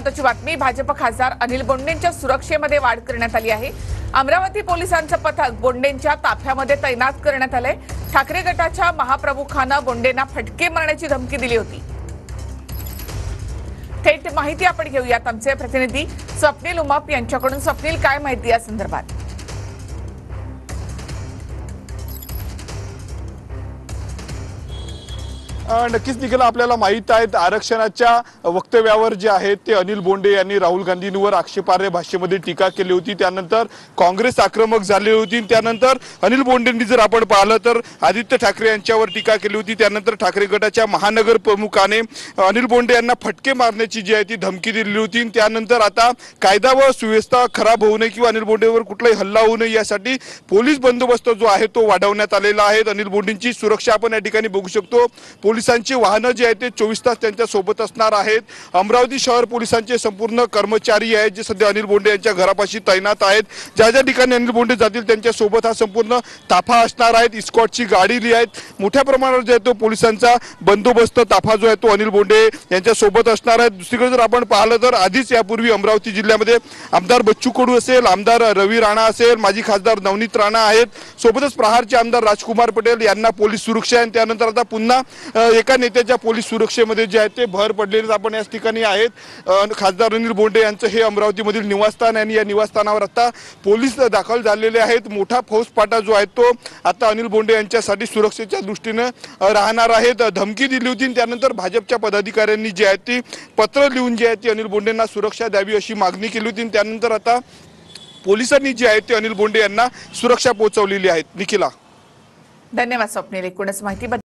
महत्त्वाची बातमी, भाजप खासदार अनिल बोंडेंच्या सुरक्षेमध्ये वाढ करण्यात आली आहे। अमरावती पोलिसांचं पथक बोंडेंच्या ताफ्यामध्ये तैनात करण्यात आलंय। ठाकरे गटाच्या महाप्रमुखानं बोंडेंना फटके मारण्याची धमकी दिली होती। थेट माहिती आपण घेऊयात आमचे प्रतिनिधी स्वप्नील उमाप यांच्याकडून। स्वप्नील, काय माहिती या संदर्भात? नक्कीच निखिला, आपल्याला माहित आहे आरक्षणाच्या वक्तव्यावर जे आहे ते अनिल बोंडे यांनी राहुल गांधींवर आक्षेपार्ह भाषेमध्ये टीका केली होती। त्यानंतर काँग्रेस आक्रमक झाली होती। त्यानंतर अनिल बोंडेंनी जर आपण पाहिलं तर आदित्य ठाकरे यांच्यावर टीका केली होती। त्यानंतर ठाकरे गटाच्या महानगर प्रमुखाने अनिल बोंडे यांना फटके मारण्याची जी आहे ती धमकी दिली होती। त्यानंतर आता कायदा व सुव्यवस्था खराब होऊ नये किंवा अनिल बोंडेवर कुठलाही हल्ला होऊ नये यासाठी पोलीस बंदोबस्त जो आहे तो वाढवण्यात आलेला आहे। अनिल बोंडेंची सुरक्षा आपण या ठिकाणी बघू शकतो। पोलिसांची वाहनं जे आहेत ते 24 तास त्यांच्या सोबत असणार आहेत। अमरावती शहर पोलिसांचे संपूर्ण कर्मचारी आहेत जे सध्या अनिल बोंडे यांच्या घरापाशी तैनात आहेत। ज्या ज्या ठिकाणी अनिल बोंडे जातील त्यांच्या सोबत हा संपूर्ण ताफा असणार आहे। इस्कॉटची गाडी जी आहे मोठ्या प्रमाणावर जे आहे तो पोलिसांचा बंदोबस्त ताफा जो आहे तो अनिल बोंडे यांच्या सोबत असणार आहे। दुसरीकडे जर आपण पाहिलं तर आधीच यापूर्वी अमरावती जिल्ह्यामध्ये आमदार बच्चू कडू असेल, आमदार रवी राणा असेल, माजी खासदार नवनीत राणा आहेत, सोबतच प्रहारचे आमदार राजकुमार पटेल यांना पोलीस सुरक्षा आहे। त्यानंतर आता पुन्हा एका नेत्याच्या पोलीस सुरक्षेमध्ये जे आहे ते भर पडलेले आपण याच ठिकाणी आहेत। खासदार अनिल बोंडे यांचं हे अमरावतीमधील निवासस्थान आणि या निवासस्थानावर आता पोलीस दाखल झालेले आहेत। मोठा फौजफाटा जो आहे तो आता अनिल बोंडे यांच्यासाठी सुरक्षेच्या दृष्टीने राहणार आहे। धमकी दिली होती त्यानंतर भाजपच्या पदाधिकाऱ्यांनी जे आहे ती पत्र लिहून जे आहे ती अनिल बोंडेंना सुरक्षा द्यावी अशी मागणी केली होती। त्यानंतर आता पोलिसांनी जे आहे ते अनिल बोंडे यांना सुरक्षा पोहोचवलेली आहे। निखिला, धन्यवाद स्वप्नील, एकूणच माहिती